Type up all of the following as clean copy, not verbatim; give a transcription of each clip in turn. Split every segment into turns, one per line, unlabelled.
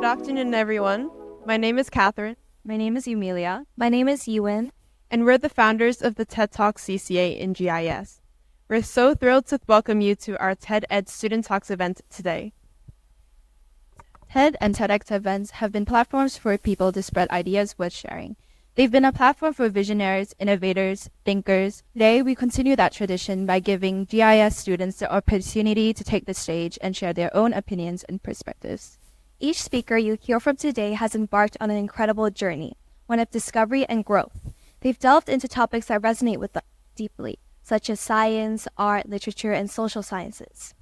Good afternoon, everyone. My name is Catherine,
My name is Yumilia. My name is Yuin.
and we're the founders of the TED Talk CCA in GIS. We're so thrilled to welcome you to our TED Ed Student Talks event today.
TED and TEDx events have been platforms for people to spread ideas worth sharing. They've been a platform for visionaries, innovators, thinkers. Today, we continue that tradition by giving GIS students the opportunity to take the stage and share their own opinions and perspectives. Each speaker you hear from today has embarked on an incredible journey, one of discovery and growth. They've delved into topics that resonate with them deeply, such as science, art, literature, and social sciences.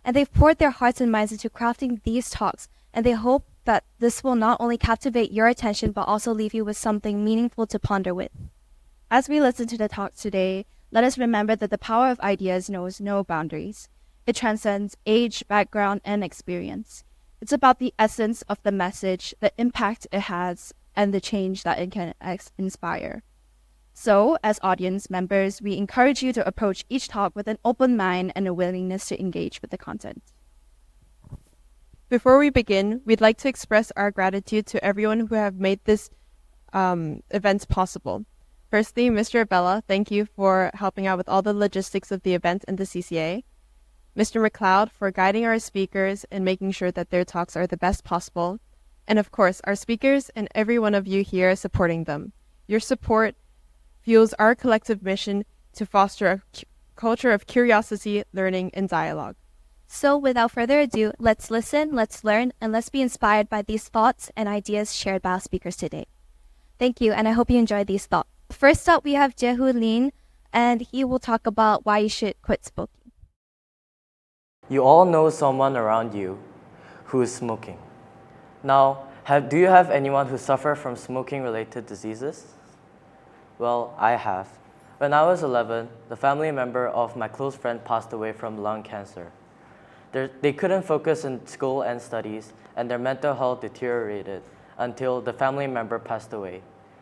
And they've poured their hearts and minds into crafting these talks, and they hope that this will not only captivate your attention, but also leave you with something meaningful to ponder with. As we listen to the talks today, let us remember that the power of ideas knows no boundaries. It transcends age, background, and experience. It's about the essence of the message, the impact it has, and the change that it can inspire. So, as audience members, we encourage you to approach each talk with an open mind and a willingness to engage with the content.
Before we begin, we'd like to express our gratitude to everyone who have made this event possible. Firstly, Mr. Abella, thank you for helping out with all the logistics of the event and the CCA. Mr. McLeod for guiding our speakers and making sure that their talks are the best possible. And of course, our speakers and every one of you here supporting them. Your support fuels our collective mission to foster a culture of curiosity, learning, and dialogue.
So, without further ado, let's listen, let's learn, and let's be inspired by these thoughts and ideas shared by our speakers today. Thank you, and I hope you enjoyed these thoughts. First up, we have Jaehoon Lee, and he will talk about why you should quit smoking.
You all know someone around you who is smoking. Now, do you have anyone who suffers from smoking-related diseases? Well, I have. When I was 11, the family member of my close friend passed away from lung cancer. They couldn't focus in school and studies, and their mental health deteriorated until the family member passed away.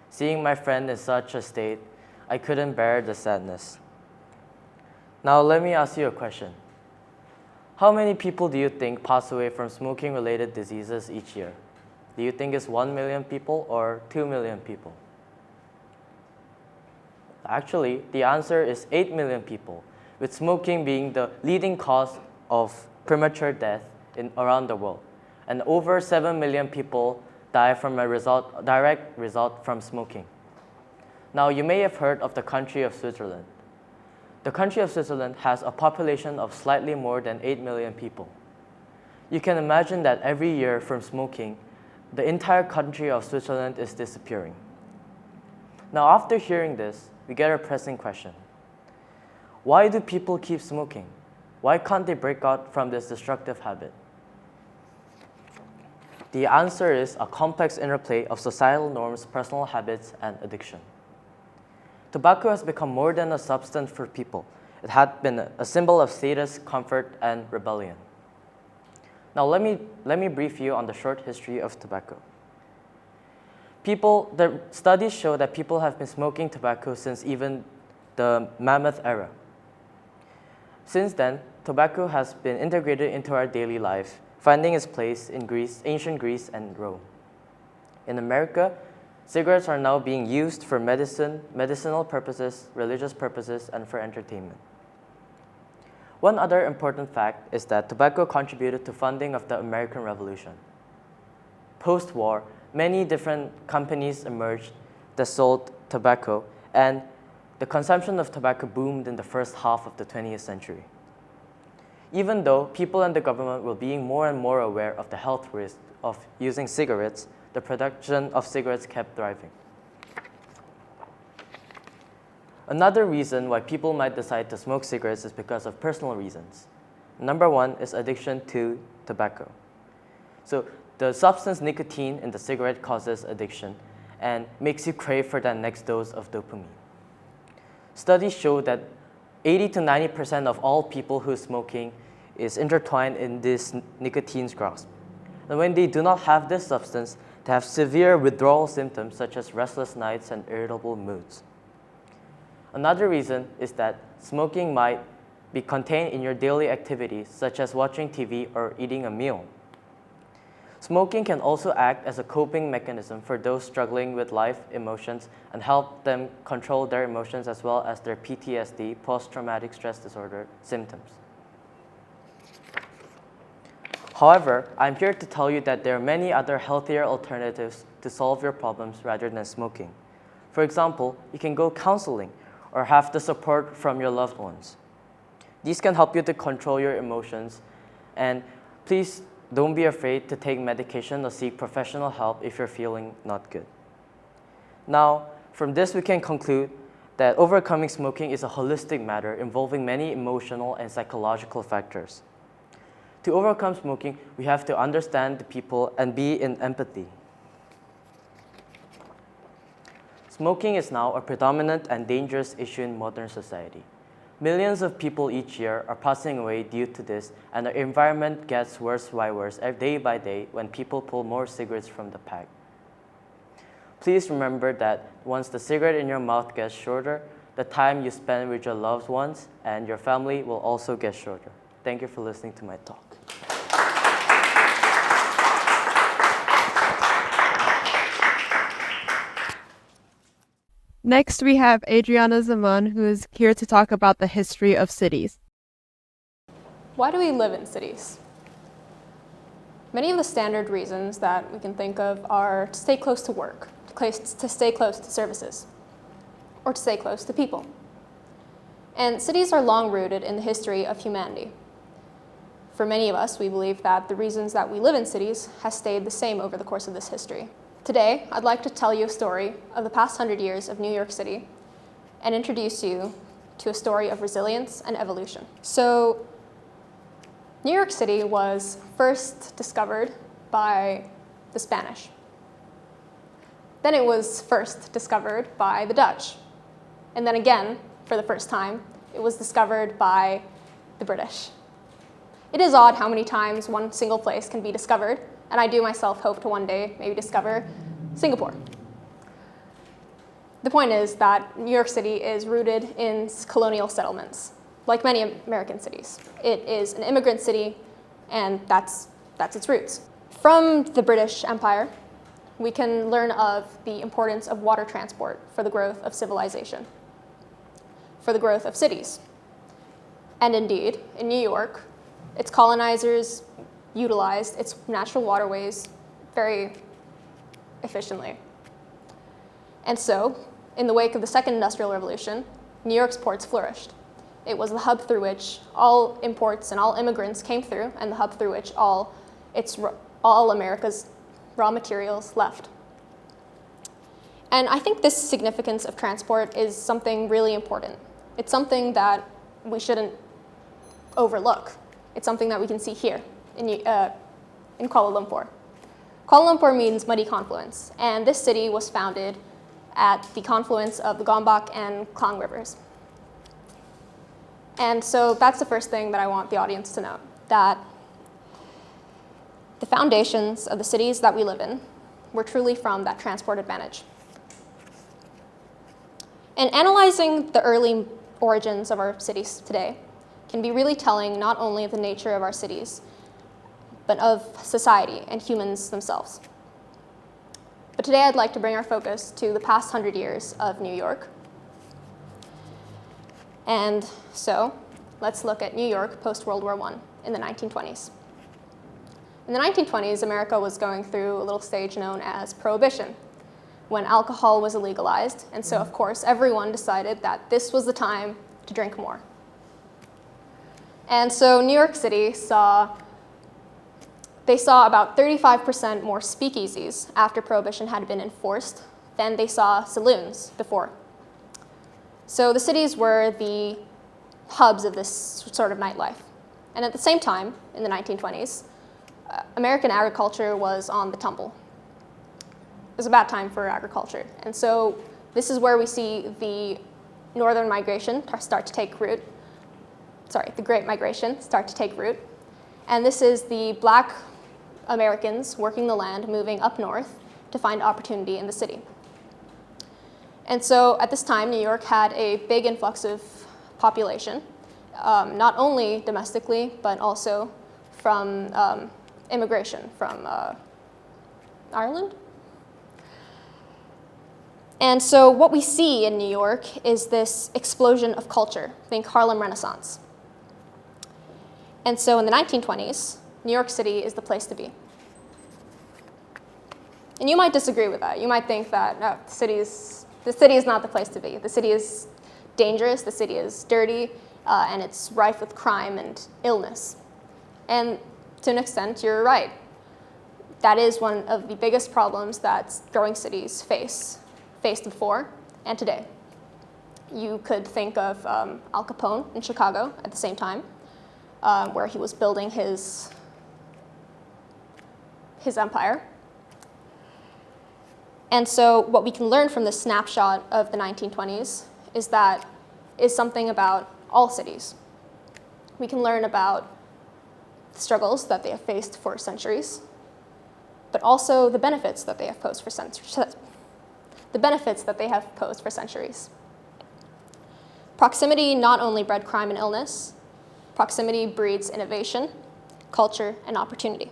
Seeing my friend in such a state, I couldn't bear the sadness. Now, let me ask you a question. How many people do you think pass away from smoking-related diseases each year? Do you think it's 1 million people or 2 million people? Actually, the answer is 8 million people, with smoking being the leading cause of premature death around the world. And over 7 million people die from a direct result from smoking. Now, you may have heard of the country of Switzerland. The country of Switzerland has a population of slightly more than 8 million people. You can imagine that every year from smoking, the entire country of Switzerland is disappearing. Now, after hearing this, we get a pressing question. Why do people keep smoking? Why can't they break out from this destructive habit? The answer is a complex interplay of societal norms, personal habits, and addiction. Tobacco has become more than a substance for people. It had been a symbol of status, comfort, and rebellion. Now let me brief you on the short history of tobacco. The studies show that people have been smoking tobacco since even the Mammoth era. Since then, tobacco has been integrated into our daily life, finding its place in ancient Greece and Rome. In America, cigarettes are now being used for medicinal purposes, religious purposes, and for entertainment. One other important fact is that tobacco contributed to funding of the American Revolution. Post-war, many different companies emerged that sold tobacco, and the consumption of tobacco boomed in the first half of the 20th century. Even though people and the government were being more and more aware of the health risk of using cigarettes, the production of cigarettes kept thriving. Another reason why people might decide to smoke cigarettes is because of personal reasons. Number one is addiction to tobacco. So the substance nicotine in the cigarette causes addiction and makes you crave for that next dose of dopamine. Studies show that 80 to 90% of all people who are smoking is intertwined in this nicotine's grasp. And when they do not have this substance, they have severe withdrawal symptoms such as restless nights and irritable moods. Another reason is that smoking might be contained in your daily activities such as watching TV or eating a meal. Smoking can also act as a coping mechanism for those struggling with life emotions and help them control their emotions as well as their PTSD, post-traumatic stress disorder, symptoms. However, I'm here to tell you that there are many other healthier alternatives to solve your problems rather than smoking. For example, you can go counseling or have the support from your loved ones. These can help you to control your emotions, and please don't be afraid to take medication or seek professional help if you're feeling not good. Now, from this we can conclude that overcoming smoking is a holistic matter involving many emotional and psychological factors. To overcome smoking, we have to understand the people and be in empathy. Smoking is now a predominant and dangerous issue in modern society. Millions of people each year are passing away due to this, and the environment gets worse by worse day by day when people pull more cigarettes from the pack. Please remember that once the cigarette in your mouth gets shorter, the time you spend with your loved ones and your family will also get shorter. Thank you for listening to my talk.
Next, we have Adriana Zaman, who is here to talk about the history of cities.
Why do we live in cities? Many of the standard reasons that we can think of are to stay close to work, to stay close to services, or to stay close to people. And cities are long rooted in the history of humanity. For many of us, we believe that the reasons that we live in cities has stayed the same over the course of this history. Today, I'd like to tell you a story of the past 100 years of New York City and introduce you to a story of resilience and evolution. So, New York City was first discovered by the Spanish. Then it was first discovered by the Dutch. And then again, for the first time, it was discovered by the British. It is odd how many times one single place can be discovered, and I do myself hope to one day maybe discover Singapore. The point is that New York City is rooted in colonial settlements, like many American cities. It is an immigrant city, and that's its roots. From the British Empire, we can learn of the importance of water transport for the growth of civilization, for the growth of cities. And indeed, in New York, its colonizers utilized its natural waterways very efficiently. And so, in the wake of the Second Industrial Revolution, New York's ports flourished. It was the hub through which all imports and all immigrants came through, and the hub through which all America's raw materials left. And I think this significance of transport is something really important. It's something that we shouldn't overlook. It's something that we can see here in Kuala Lumpur. Kuala Lumpur means muddy confluence, and this city was founded at the confluence of the Gombak and Klang rivers. And so that's the first thing that I want the audience to know, that the foundations of the cities that we live in were truly from that transport advantage. And analyzing the early origins of our cities today can be really telling not only of the nature of our cities, but of society and humans themselves. But today I'd like to bring our focus to the past 100 years of New York. And so let's look at New York post-World War I in the 1920s. In the 1920s, America was going through a little stage known as Prohibition, when alcohol was illegalized, and so of course everyone decided that this was the time to drink more. And so New York City saw about 35% more speakeasies after Prohibition had been enforced than they saw saloons before. So the cities were the hubs of this sort of nightlife. And at the same time, in the 1920s, American agriculture was on the tumble. It was a bad time for agriculture. And so this is where we see the northern migration start to take root. The Great Migration start to take root. And this is the Black Americans working the land, moving up north to find opportunity in the city. And so at this time, New York had a big influx of population, not only domestically, but also from immigration from Ireland. And so what we see in New York is this explosion of culture. Think Harlem Renaissance. And so in the 1920s, New York City is the place to be. And you might disagree with that. You might think that no, the city is not the place to be. The city is dangerous, the city is dirty, and it's rife with crime and illness. And to an extent, you're right. That is one of the biggest problems that growing cities faced before and today. You could think of Al Capone in Chicago at the same time, where he was building his empire. And so what we can learn from this snapshot of the 1920s is something about all cities. We can learn about the struggles that they have faced for centuries, but also the benefits that they have posed for centuries. Proximity not only bred crime and illness, proximity breeds innovation, culture, and opportunity.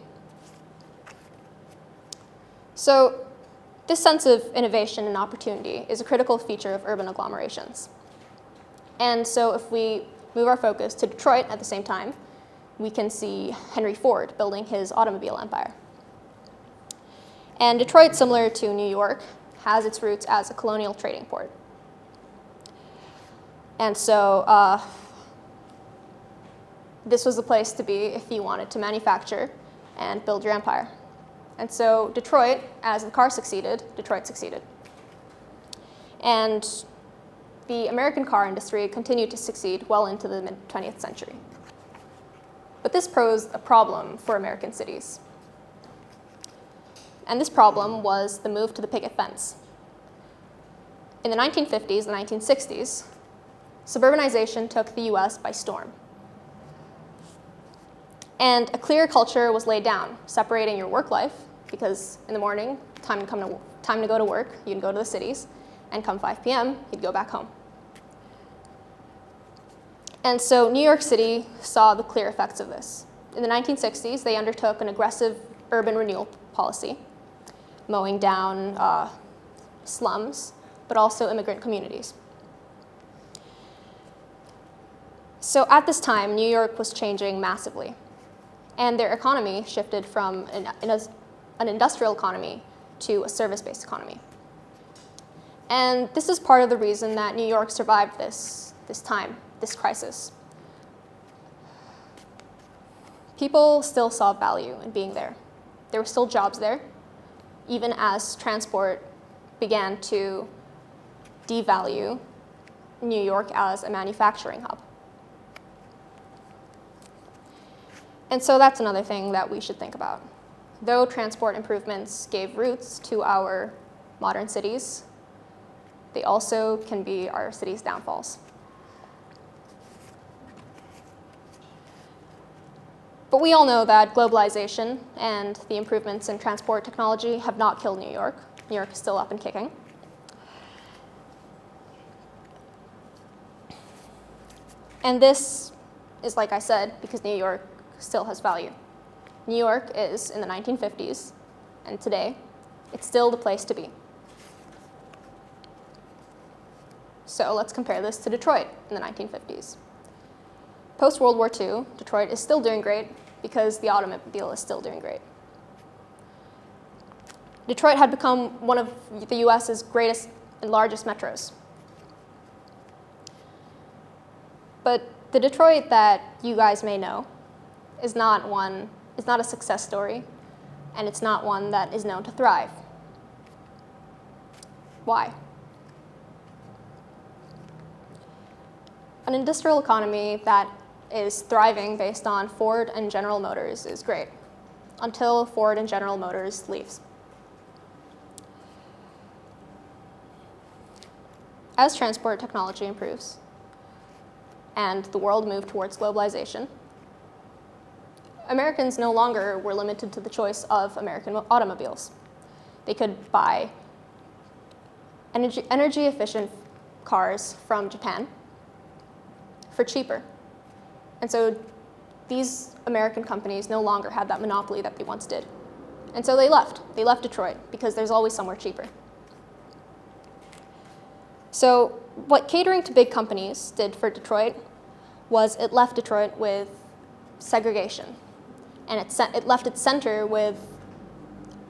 So this sense of innovation and opportunity is a critical feature of urban agglomerations. And so if we move our focus to Detroit at the same time, we can see Henry Ford building his automobile empire. And Detroit, similar to New York, has its roots as a colonial trading port. And so this was the place to be if you wanted to manufacture and build your empire. And so Detroit, as the car succeeded, Detroit succeeded. And the American car industry continued to succeed well into the mid-20th century. But this posed a problem for American cities. And this problem was the move to the picket fence. In the 1950s and 1960s, suburbanization took the US by storm. And a clear culture was laid down, separating your work life, because in the morning, time to go to work, you'd go to the cities, and come 5 p.m., you'd go back home. And so New York City saw the clear effects of this. In the 1960s, they undertook an aggressive urban renewal policy, mowing down slums, but also immigrant communities. So at this time, New York was changing massively, and their economy shifted from an industrial economy to a service-based economy. And this is part of the reason that New York survived this crisis. People still saw value in being there. There were still jobs there, even as transport began to devalue New York as a manufacturing hub. And so that's another thing that we should think about. Though transport improvements gave roots to our modern cities, they also can be our cities' downfalls. But we all know that globalization and the improvements in transport technology have not killed New York. New York is still up and kicking. And this is, like I said, because New York still has value. New York is in the 1950s, and today, it's still the place to be. So let's compare this to Detroit in the 1950s. Post-World War II, Detroit is still doing great because the automobile is still doing great. Detroit had become one of the US's greatest and largest metros. But the Detroit that you guys may know is not a success story, and it's not one that is known to thrive. Why? An industrial economy that is thriving based on Ford and General Motors is great, until Ford and General Motors leaves. As transport technology improves and the world moved towards globalization, Americans no longer were limited to the choice of American automobiles. They could buy energy-efficient cars from Japan for cheaper. And so these American companies no longer had that monopoly that they once did. And so they left. They left Detroit because there's always somewhere cheaper. So what catering to big companies did for Detroit was it left Detroit with segregation. And it left its center with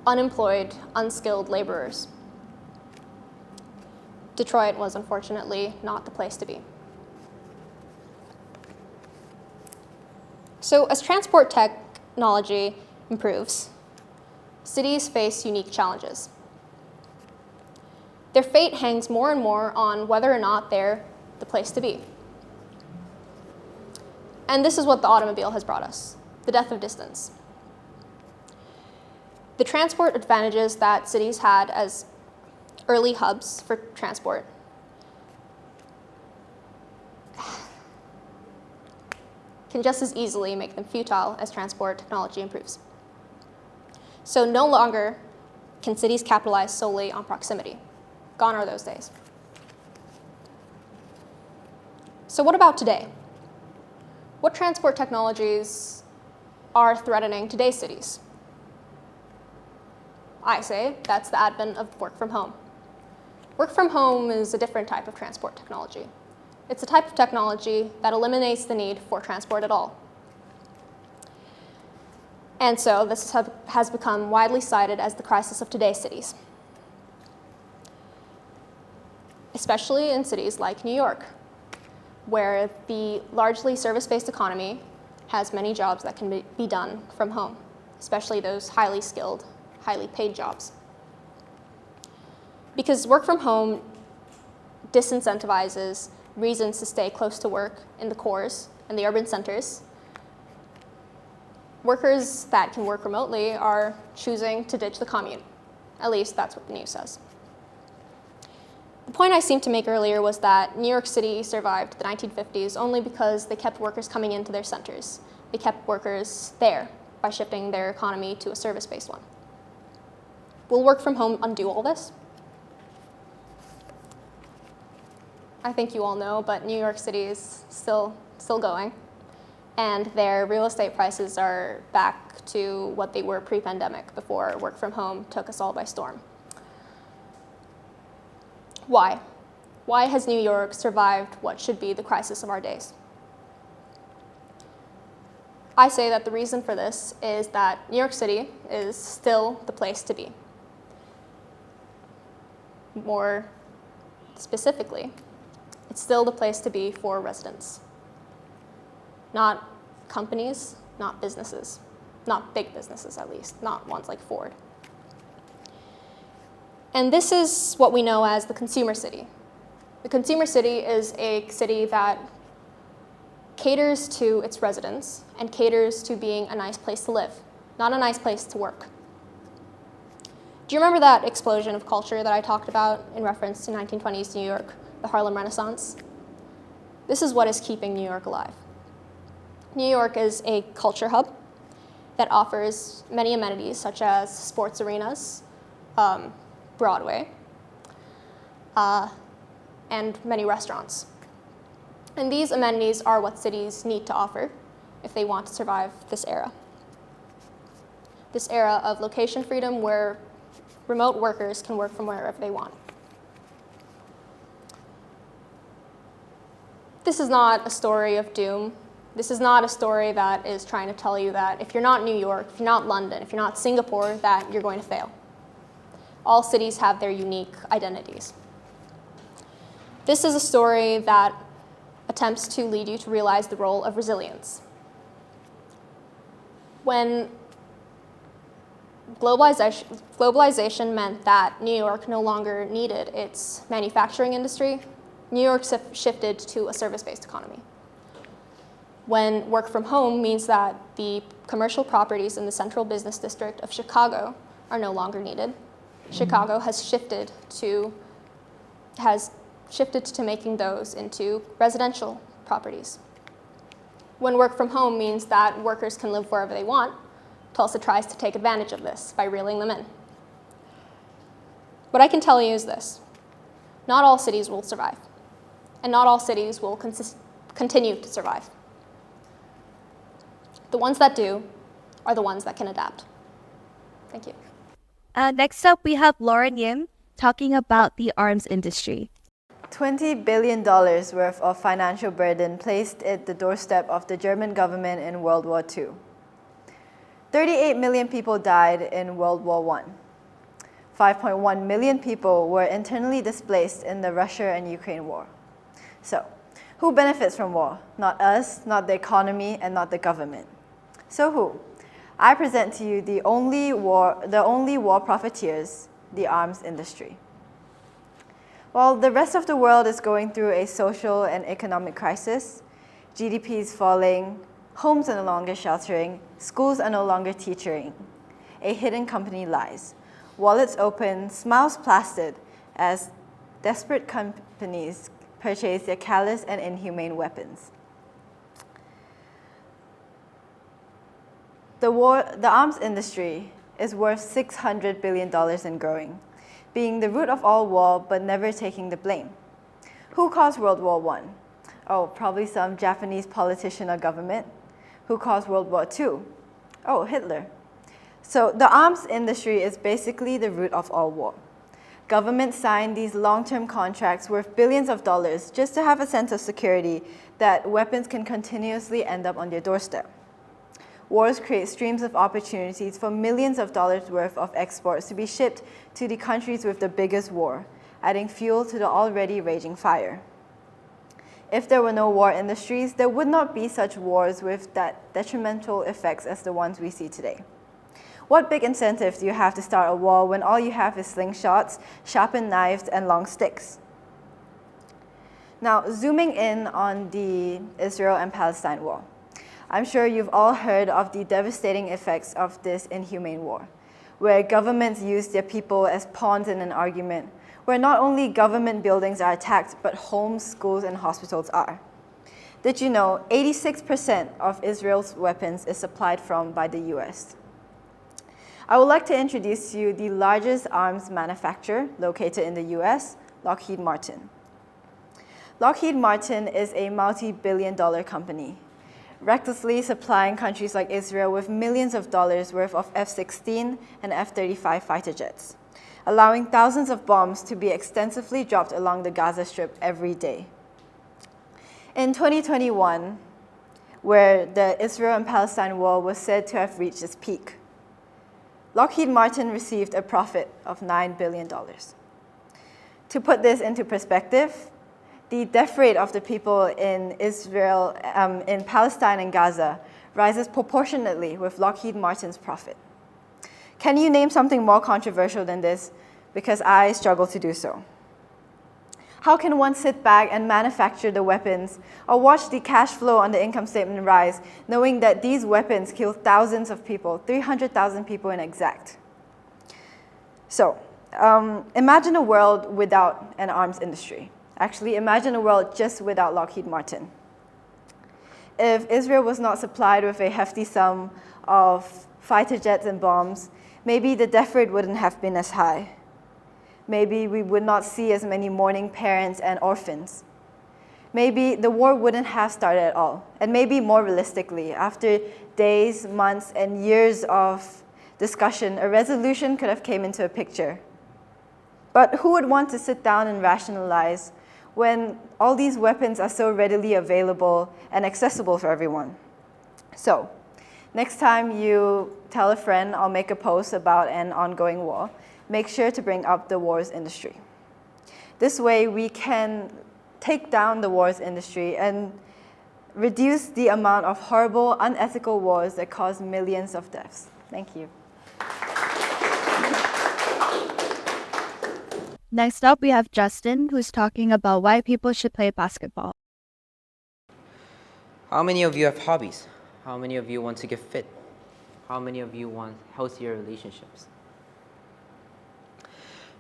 unemployed, unskilled laborers. Detroit was unfortunately not the place to be. So as transport technology improves, cities face unique challenges. Their fate hangs more and more on whether or not they're the place to be. And this is what the automobile has brought us, the death of distance. The transport advantages that cities had as early hubs for transport can just as easily make them futile as transport technology improves. So no longer can cities capitalize solely on proximity. Gone are those days. So what about today? What transport technologies are threatening today's cities? I say that's the advent of work from home. Work from home is a different type of transport technology. It's a type of technology that eliminates the need for transport at all. And so this has become widely cited as the crisis of today's cities, especially in cities like New York, where the largely service-based economy has many jobs that can be done from home, especially those highly skilled, highly paid jobs. Because work from home disincentivizes reasons to stay close to work in the cores and the urban centers, workers that can work remotely are choosing to ditch the commute. At least that's what the news says. The point I seemed to make earlier was that New York City survived the 1950s only because they kept workers coming into their centers. They kept workers there by shifting their economy to a service-based one. Will work from home undo all this? I think you all know, but New York City is still going, and their real estate prices are back to what they were pre-pandemic, before work from home took us all by storm. Why? Why has New York survived what should be the crisis of our days? I say that the reason for this is that New York City is still the place to be. More specifically, it's still the place to be for residents. Not companies, not businesses, not big businesses at least, not ones like Ford. And this is what we know as the consumer city. The consumer city is a city that caters to its residents and caters to being a nice place to live, not a nice place to work. Do you remember that explosion of culture that I talked about in reference to 1920s New York, the Harlem Renaissance? This is what is keeping New York alive. New York is a culture hub that offers many amenities such as sports arenas, Broadway, and many restaurants. And these amenities are what cities need to offer if they want to survive this era. This era of location freedom where remote workers can work from wherever they want. This is not a story of doom. This is not a story that is trying to tell you that if you're not New York, if you're not London, if you're not Singapore, that you're going to fail. All cities have their unique identities. This is a story that attempts to lead you to realize the role of resilience. When globalization meant that New York no longer needed its manufacturing industry, New York shifted to a service-based economy. When work from home means that the commercial properties in the central business district of Chicago are no longer needed, Chicago has shifted to making those into residential properties. When work from home means that workers can live wherever they want, Tulsa tries to take advantage of this by reeling them in. What I can tell you is this: not all cities will survive, and not all cities will continue to survive. The ones that do are the ones that can adapt. Thank you.
Next up, we have Lauren Yim talking about the arms industry.
$20 billion worth of financial burden placed at the doorstep of the German government in World War II. 38 million people died in World War I. 5.1 million people were internally displaced in the Russia and Ukraine war. So, who benefits from war? Not us, not the economy, and not the government. So who? I present to you the only war profiteers, the arms industry. While the rest of the world is going through a social and economic crisis, GDP is falling, homes are no longer sheltering, schools are no longer teaching, a hidden company lies. Wallets open, smiles plastered, as desperate companies purchase their callous and inhumane weapons. The arms industry is worth $600 billion and growing, being the root of all war but never taking the blame. Who caused World War I? Oh, probably some Japanese politician or government. Who caused World War II? Oh, Hitler. So the arms industry is basically the root of all war. Governments sign these long-term contracts worth billions of dollars just to have a sense of security that weapons can continuously end up on their doorstep. Wars create streams of opportunities for millions of dollars worth of exports to be shipped to the countries with the biggest war, adding fuel to the already raging fire. If there were no war industries, there would not be such wars with that detrimental effects as the ones we see today. What big incentive do you have to start a war when all you have is slingshots, sharpened knives, and long sticks? Now, zooming in on the Israel and Palestine war. I'm sure you've all heard of the devastating effects of this inhumane war, where governments use their people as pawns in an argument, where not only government buildings are attacked, but homes, schools, and hospitals are. Did you know 86% of Israel's weapons is supplied by the US? I would like to introduce to you the largest arms manufacturer located in the US, Lockheed Martin. Lockheed Martin is a multi-billion-dollar company, recklessly supplying countries like Israel with millions of dollars worth of F-16 and F-35 fighter jets, allowing thousands of bombs to be extensively dropped along the Gaza Strip every day. In 2021, where the Israel and Palestine war was said to have reached its peak, Lockheed Martin received a profit of $9 billion. To put this into perspective, the death rate of the people in Israel, in Palestine and Gaza rises proportionately with Lockheed Martin's profit. Can you name something more controversial than this? Because I struggle to do so. How can one sit back and manufacture the weapons or watch the cash flow on the income statement rise, knowing that these weapons kill thousands of people, 300,000 people in exact? So, imagine a world without an arms industry. Actually, imagine a world just without Lockheed Martin. If Israel was not supplied with a hefty sum of fighter jets and bombs, maybe the death rate wouldn't have been as high. Maybe we would not see as many mourning parents and orphans. Maybe the war wouldn't have started at all. And maybe more realistically, after days, months, and years of discussion, a resolution could have came into a picture. But who would want to sit down and rationalize when all these weapons are so readily available and accessible for everyone? So, next time you tell a friend or make a post about an ongoing war, make sure to bring up the wars industry. This way we can take down the wars industry and reduce the amount of horrible, unethical wars that cause millions of deaths. Thank you.
Next up, we have Justin, who's talking about why people should play basketball.
How many of you have hobbies? How many of you want to get fit? How many of you want healthier relationships?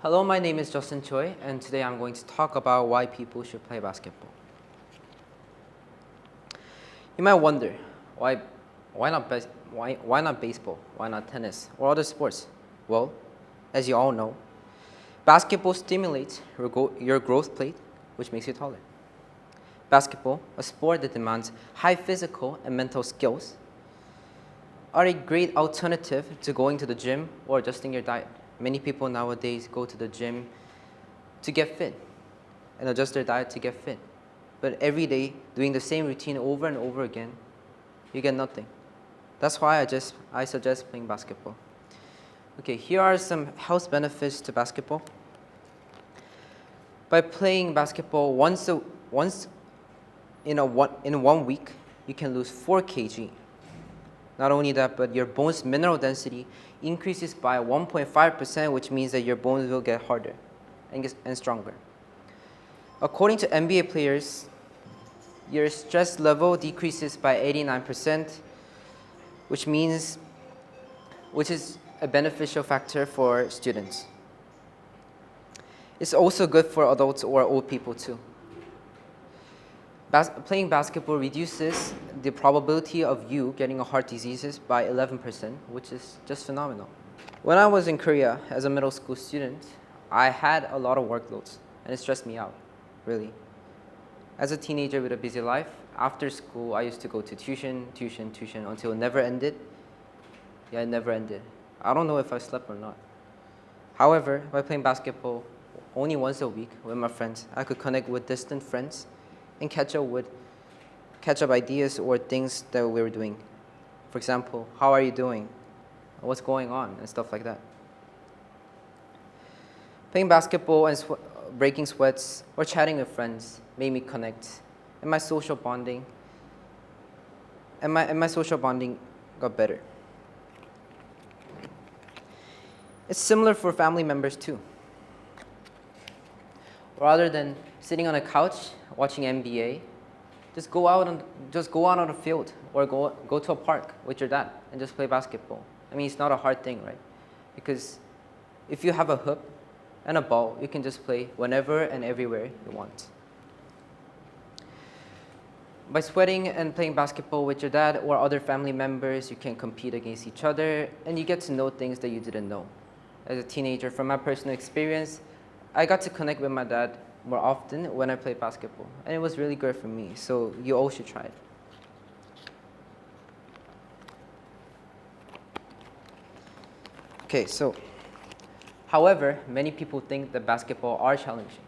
Hello, my name is Justin Choi, and today I'm going to talk about why people should play basketball. You might wonder, why not baseball? Why not tennis or other sports? Well, as you all know, basketball stimulates your growth plate, which makes you taller. Basketball, a sport that demands high physical and mental skills, are a great alternative to going to the gym or adjusting your diet. Many people nowadays go to the gym to get fit and adjust their diet to get fit. But every day, doing the same routine over and over again, you get nothing. That's why I suggest playing basketball. Okay, here are some health benefits to basketball. By playing basketball once in 1 week, you can lose 4 kg. Not only that, but your bone's mineral density increases by 1.5%, which means that your bones will get harder and stronger. According to NBA players, your stress level decreases by 89%, which is a beneficial factor for students. It's also good for adults or old people too. Playing basketball reduces the probability of you getting heart diseases by 11%, which is just phenomenal. When I was in Korea as a middle school student, I had a lot of workloads, and it stressed me out, really. As a teenager with a busy life, after school, I used to go to tuition until it never ended. Yeah, it never ended. I don't know if I slept or not. However, by playing basketball only once a week with my friends, I could connect with distant friends and catch up ideas or things that we were doing. For example, how are you doing? What's going on? And stuff like that. Playing basketball and breaking sweats or chatting with friends made me connect, and my social bonding got better. It's similar for family members too. Rather than sitting on a couch watching NBA, just go out on the field or go to a park with your dad and just play basketball. I mean, it's not a hard thing, right? Because if you have a hoop and a ball, you can just play whenever and everywhere you want. By sweating and playing basketball with your dad or other family members, you can compete against each other and you get to know things that you didn't know. As a teenager, from my personal experience, I got to connect with my dad more often when I played basketball, and it was really good for me, so you all should try it. Okay, so, however, many people think that basketball are challenging.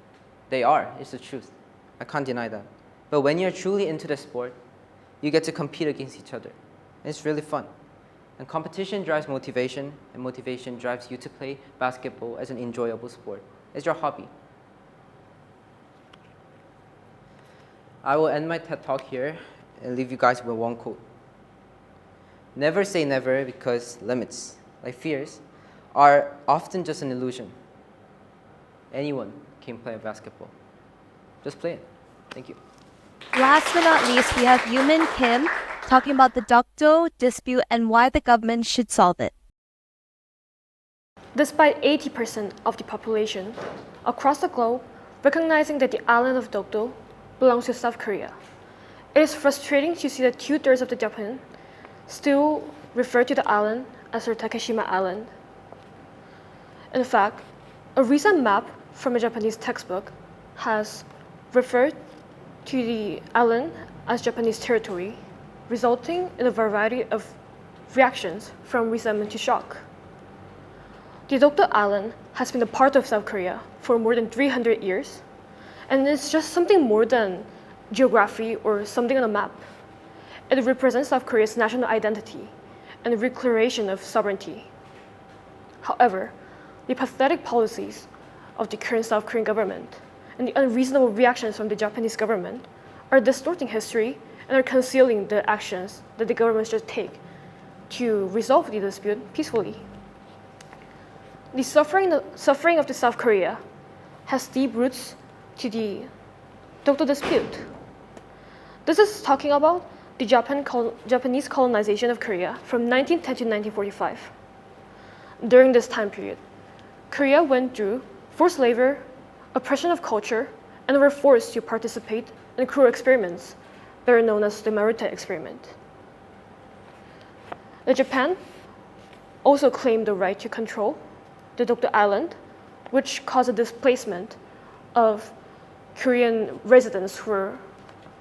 They are, it's the truth. I can't deny that. But when you're truly into the sport, you get to compete against each other. And it's really fun. And competition drives motivation, and motivation drives you to play basketball as an enjoyable sport, as your hobby. I will end my TED Talk here and leave you guys with one quote. Never say never, because limits, like fears, are often just an illusion. Anyone can play basketball. Just play it. Thank you.
Last but not least, we have Yumin Kim talking about the Dokdo dispute and why the government should solve it.
Despite 80% of the population across the globe recognizing that the island of Dokdo belongs to South Korea, it is frustrating to see that 2/3 of the Japan still refer to the island as their Takeshima Island. In fact, a recent map from a Japanese textbook has referred to the island as Japanese territory, resulting in a variety of reactions from resentment to shock. The Dokdo Island has been a part of South Korea for more than 300 years, and it's just something more than geography or something on a map. It represents South Korea's national identity and the declaration of sovereignty. However, the pathetic policies of the current South Korean government and the unreasonable reactions from the Japanese government are distorting history and are concealing the actions that the government should take to resolve the dispute peacefully. The suffering of the South Korea has deep roots to the Dokdo dispute. This is talking about the Japanese colonization of Korea from 1910 to 1945. During this time period, Korea went through forced labor, oppression of culture, and were forced to participate in cruel experiments, better known as the Maruta experiment. Japan also claimed the right to control the Dokdo Island, which caused a displacement of Korean residents who were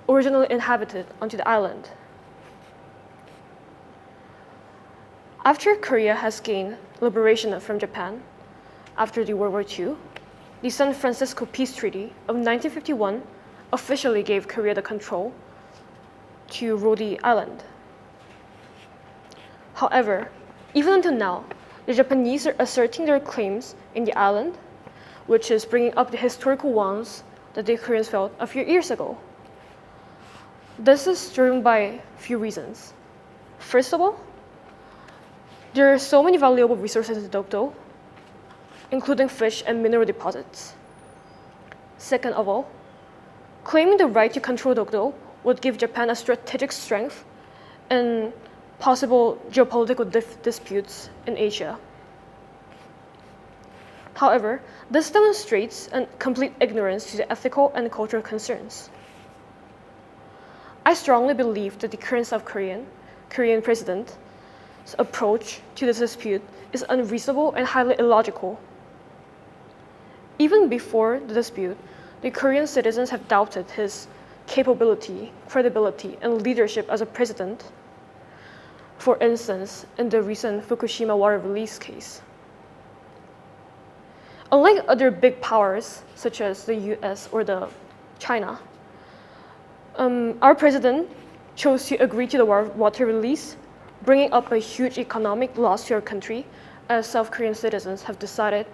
originally inhabited onto the island.
After Korea has gained liberation from Japan, after the World War II, the San Francisco Peace Treaty of 1951 officially gave Korea the control to rule the island. However, even until now, the Japanese are asserting their claims in the island, which is bringing up the historical ones that the Koreans felt a few years ago. This is driven by a few reasons. First of all, there are so many valuable resources in Dokdo, including fish and mineral deposits. Second of all, claiming the right to control Dokdo would give Japan a strategic strength in possible geopolitical disputes in Asia. However, this demonstrates a complete ignorance to the ethical and cultural concerns. I strongly believe that the current South Korean president's approach to this dispute is unreasonable and highly illogical. Even before the dispute, the Korean citizens have doubted his capability, credibility, and leadership as a president. For instance, in the recent Fukushima water release case. Unlike other big powers, such as the US or China, our president chose to agree to the water release, bringing up a huge economic loss to our country, as South Korean citizens have decided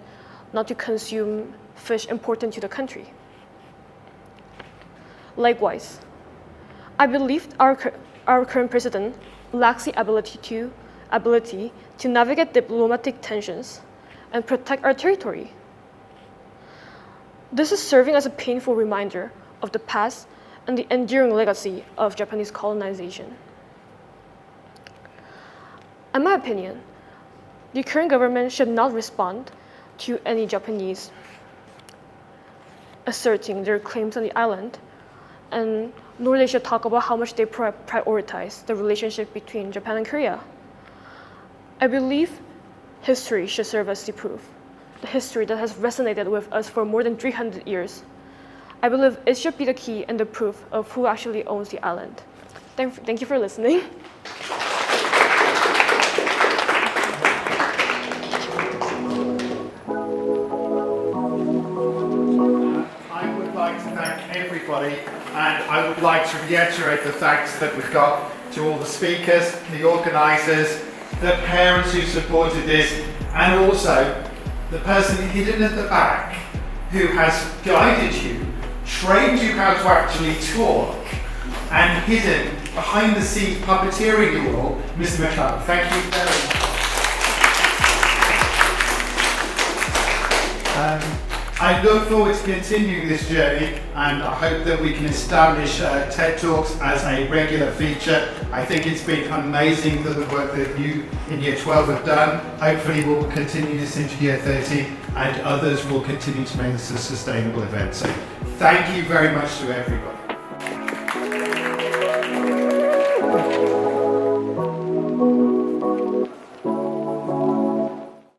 not to consume fish important to the country. Likewise, I believe our current president lacks the ability to navigate diplomatic tensions and protect our territory. This is serving as a painful reminder of the past and the enduring legacy of Japanese colonization. In my opinion, the current government should not respond to any Japanese asserting their claims on the island, and nor they should talk about how much they prioritize the relationship between Japan and Korea. I believe history should serve as the proof, the history that has resonated with us for more than 300 years. I believe it should be the key and the proof of who actually owns the island. Thank you for listening.
I would like to thank everybody, and I would like to reiterate the thanks that we've got to all the speakers, the organisers, the parents who supported this, and also the person hidden at the back who has guided you, trained you how to actually talk, and hidden behind the scenes puppeteering you all, Mr. McLeod. Thank you very much. I look forward to continuing this journey, and I hope that we can establish TED Talks as a regular feature. I think it's been amazing that the work that you in Year 12 have done. Hopefully we'll continue this into Year 13, and others will continue to make this a sustainable event. So thank you very much to everybody.